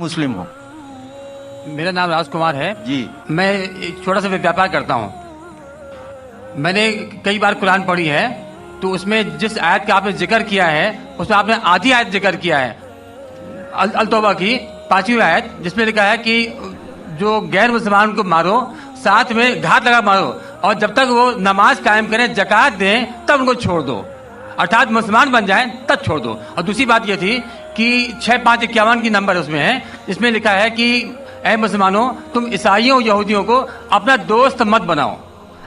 मुस्लिम हूँ। मेरा नाम राज कुमार है जी। मैं एक छोटा सा व्यापार करता हूँ। मैंने कई बार कुरान पढ़ी है, तो उसमें जिस आयत का आपने जिक्र किया है उसमें आपने आधी आयत जिक्र किया है अल तौबा की 5वीं आयत, जिसमें लिखा है कि जो गैर मुसलमान को मारो, साथ में घात लगा मारो, और जब तक वो नमाज कायम करें, ज़कात दें, तब उनको छोड़ दो, अर्थात मुसलमान बन जाएं तब छोड़ दो। और दूसरी बात ये थी कि 6551 की नंबर उसमें है, इसमें लिखा है कि ऐ मुसलमानों, तुम ईसाइयों यहूदियों को अपना दोस्त मत बनाओ,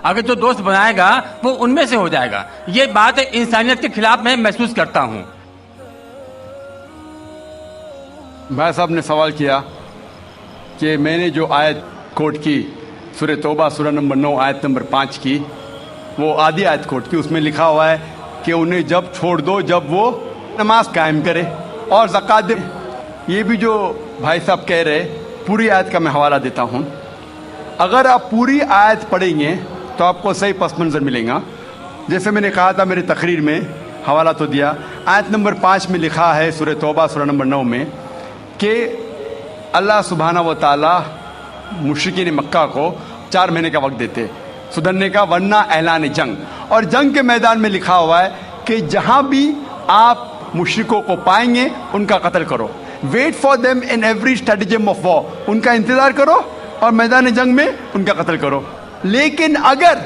अगर जो दोस्त बनाएगा वो उनमें से हो जाएगा। ये बात इंसानियत के खिलाफ मैं महसूस करता हूँ। भाई साहब ने सवाल किया कि मैंने जो आयत कोट की सूरह तौबा सूरह नंबर 9 आयत नंबर 5 की, वो आधी आयत कोट की, उसमें लिखा हुआ है कि उन्हें जब छोड़ दो जब वो नमाज कायम करे और ज़कात दे। ये भी जो भाई साहब कह रहे, पूरी आयत का मैं हवाला देता हूँ। अगर आप पूरी आयत पढ़ेंगे तो आपको सही पस मंज़र मिलेगा। जैसे मैंने कहा था मेरी तकरीर में, हवाला तो दिया, आयत नंबर 5 में लिखा है सूरह तौबा सूरह नंबर 9 में कि अल्लाह सुब्हाना व तआला मुशरिकीन मक्का को 4 महीने का वक्त देते सुधरने का, वरना ऐलान जंग। और जंग के मैदान में लिखा हुआ है कि जहाँ भी आप मुशरिकों को पाएंगे उनका कत्ल करो। Wait for them in every stratagem of war, उनका इंतज़ार करो और मैदान जंग में उनका कत्ल करो। लेकिन अगर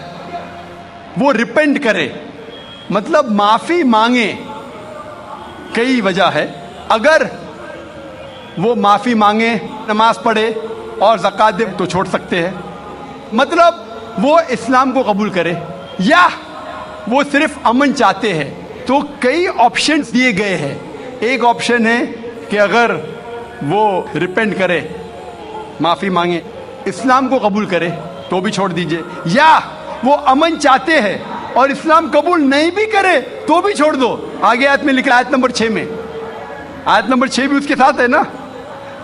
वो रिपेंट करे, मतलब माफ़ी मांगे, कई वजह है, अगर वो माफ़ी मांगे, नमाज पढ़े और ज़कात दे तो छोड़ सकते हैं। मतलब वो इस्लाम को कबूल करे या वो सिर्फ अमन चाहते हैं। तो कई ऑप्शंस दिए गए हैं। एक ऑप्शन है कि अगर वो रिपेंट करे, माफ़ी मांगे, इस्लाम को कबूल करे तो भी छोड़ दीजिए, या वो अमन चाहते हैं और इस्लाम कबूल नहीं भी करे तो भी छोड़ दो। आगे आयत में लिखा है, आयत नंबर 6 में, आयत नंबर 6 भी उसके साथ है ना,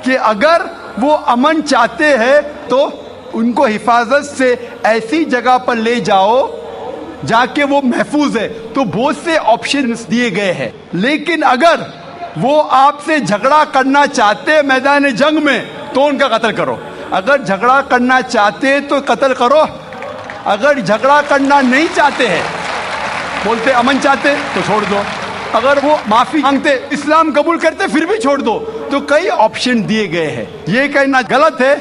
कि अगर वो अमन चाहते हैं तो उनको हिफाजत से ऐसी जगह पर ले जाओ जाके वो महफूज है। तो बहुत से ऑप्शंस दिए गए हैं। लेकिन अगर वो आपसे झगड़ा करना चाहते हैं मैदान जंग में तो उनका कत्ल करो। अगर झगड़ा करना चाहते तो कत्ल करो, अगर झगड़ा करना नहीं चाहते हैं, बोलते अमन चाहते तो छोड़ दो, अगर वो माफ़ी मांगते, इस्लाम कबूल करते, फिर भी छोड़ दो। तो कई ऑप्शन दिए गए हैं। ये कहना गलत है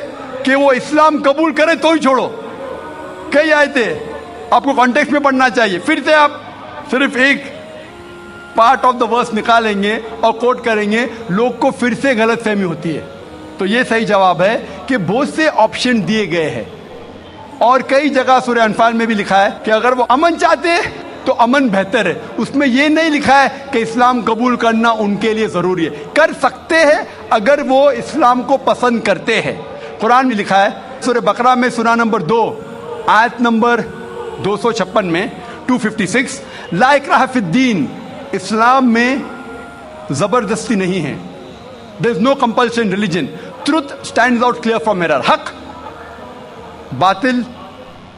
कि वो इस्लाम कबूल करे तो ही छोड़ो। कई आयतें आपको कॉन्टेक्स्ट में पढ़ना चाहिए। फिर से आप सिर्फ एक पार्ट ऑफ द वर्स निकालेंगे और कोट करेंगे, लोग को फिर से गलत फहमी होती है। तो ये सही जवाब है कि बहुत से ऑप्शन दिए गए हैं। और कई जगह सूरह अनफाल में भी लिखा है कि अगर वो अमन चाहते हैं तो अमन बेहतर है। उसमें ये नहीं लिखा है कि इस्लाम कबूल करना उनके लिए ज़रूरी है। कर सकते हैं अगर वो इस्लाम को पसंद करते हैं। कुरान में लिखा है सूरह बकरा में सूरह नंबर 2 आयत नंबर 256 में 256, ला इक्राह फिद्दीन, इस्लाम में ज़बरदस्ती नहीं है। There is no compulsion religion, truth stands out clear from error. हक बातिल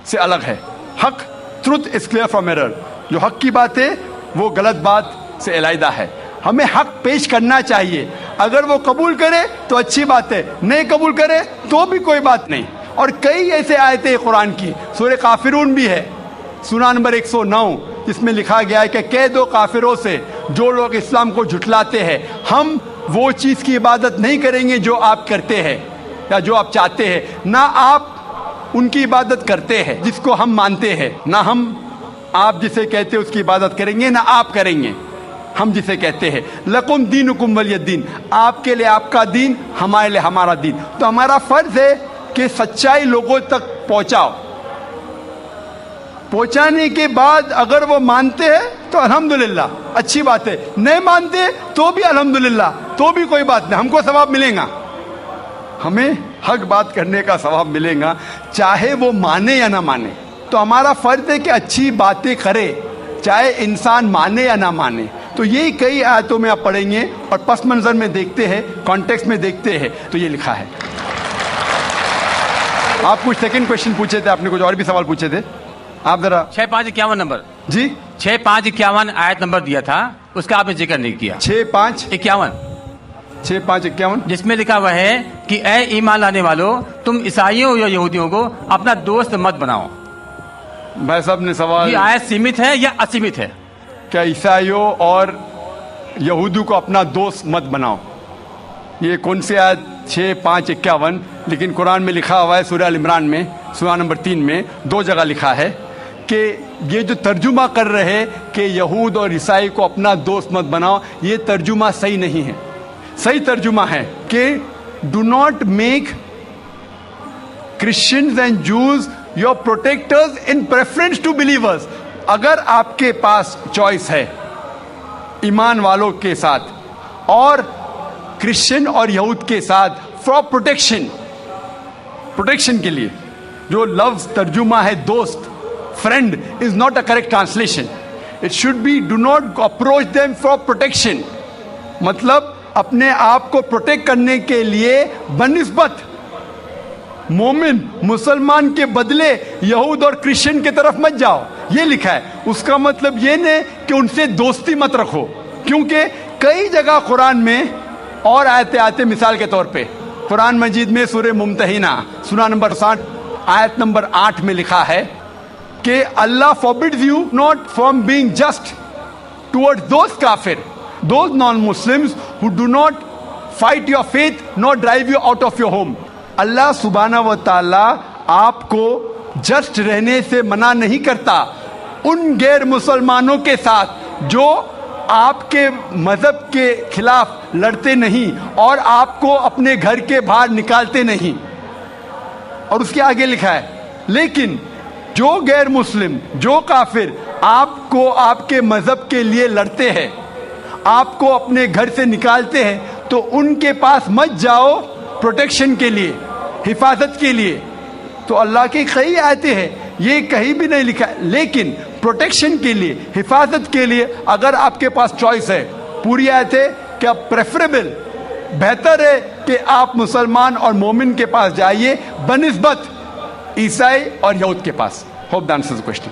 से अलग है, हक truth is clear from error. जो हक की बात है वो गलत बात से अलहदा है। हमें हक पेश करना चाहिए। अगर वो कबूल करे तो अच्छी बात है, नहीं कबूल करे तो भी कोई बात नहीं। और कई ऐसे आयतें हैं कुरान की, सूरह काफिरून भी है सूरह नंबर 109, जिसमें लिखा गया है कि कह दो काफिरों से जो लोग इस्लाम को झुठलाते हैं, हम वो चीज़ की इबादत नहीं करेंगे जो आप करते हैं या जो आप चाहते हैं, ना आप उनकी इबादत करते हैं जिसको हम मानते हैं, ना हम आप जिसे कहते हैं उसकी इबादत करेंगे, ना आप करेंगे हम जिसे कहते हैं। लकुम दीनुकुम वलियद्दीन, आपके लिए आपका दीन, हमारे लिए हमारा दीन। तो हमारा फर्ज है कि सच्चाई लोगों तक पहुंचाओ। पहुंचाने के बाद अगर वो मानते हैं तो अल्हम्दुलिल्लाह, अच्छी बात है, नहीं मानते तो भी अल्हम्दुलिल्लाह, तो भी कोई बात नहीं, हमको सवाब मिलेगा, हमें हक बात करने का सवाब मिलेगा, चाहे वो माने या ना माने। तो हमारा फर्ज है कि अच्छी बातें करे, चाहे इंसान माने या ना माने। तो ये कई आयतों में आप पढ़ेंगे और पस मंजर में देखते हैं, कॉन्टेक्स्ट में देखते हैं, तो ये लिखा है। आप कुछ सेकंड क्वेश्चन पूछे थे, आपने कुछ और भी सवाल पूछे थे, आप जरा 6551 नंबर जी 6551 आयत नंबर दिया था, उसका आपने जिक्र नहीं किया। 6551 6:5-51 جس میں لکھا ہوا ہے کہ اے ایمان لانے والوں تم عیسائیوں یا یہودیوں کو اپنا دوست مت بناؤ. بھائی صاحب نے سوال یہ آیت سیمت ہے یا اسیمت ہے؟ کیا عیسائیوں اور یہودیوں کو اپنا دوست مت بناؤ، یہ کون سی آیت 6:5-51 لیکن قرآن میں لکھا ہوا ہے سورہ ال عمران میں سورہ نمبر 3 میں 2 جگہ لکھا ہے کہ یہ جو ترجمہ کر رہے کہ یہود اور عیسائی کو اپنا دوست مت بناؤ، یہ ترجمہ صحیح نہیں ہے. صحیح ترجمہ ہے کہ do not make Christians and Jews your protectors in preference to believers. اگر آپ کے پاس چوائس ہے ایمان والوں کے ساتھ اور کرسچن اور یہود کے ساتھ فار پروٹیکشن کے لیے، جو لفظ ترجمہ ہے دوست، friend is not a correct translation. It should be do not approach them for protection, مطلب اپنے آپ کو پروٹیکٹ کرنے کے لیے بنسبت مومن مسلمان کے بدلے یہود اور کرسچن کی طرف مت جاؤ، یہ لکھا ہے. اس کا مطلب یہ نہیں کہ ان سے دوستی مت رکھو، کیونکہ کئی جگہ قرآن میں اور آیتیں آتے، مثال کے طور پہ قرآن مجید میں سورہ ممتحنہ سورہ نمبر 60 آیت نمبر 8 میں لکھا ہے کہ اللہ forbids you not from being just towards those kafir, those non-Muslims who do not fight your faith nor drive you out of your home. اللہ سبحانہ و تعالی آپ کو جسٹ رہنے سے منع نہیں کرتا ان غیر مسلمانوں کے ساتھ جو آپ کے مذہب کے خلاف لڑتے نہیں اور آپ کو اپنے گھر کے باہر نکالتے نہیں. اور اس کے آگے لکھا ہے لیکن جو غیر مسلم، جو کافر آپ کو آپ کے مذہب کے لیے لڑتے ہیں، آپ کو اپنے گھر سے نکالتے ہیں، تو ان کے پاس مت جاؤ پروٹیکشن کے لیے، حفاظت کے لیے. تو اللہ کی کئی آیتیں ہیں، یہ کہیں بھی نہیں لکھا ہے، لیکن پروٹیکشن کے لیے، حفاظت کے لیے اگر آپ کے پاس چوائس ہے، پوری آیت ہے کہ پریفریبل بہتر ہے کہ آپ مسلمان اور مومن کے پاس جائیے بنسبت عیسائی اور یہود کے پاس. Hope that answers the question.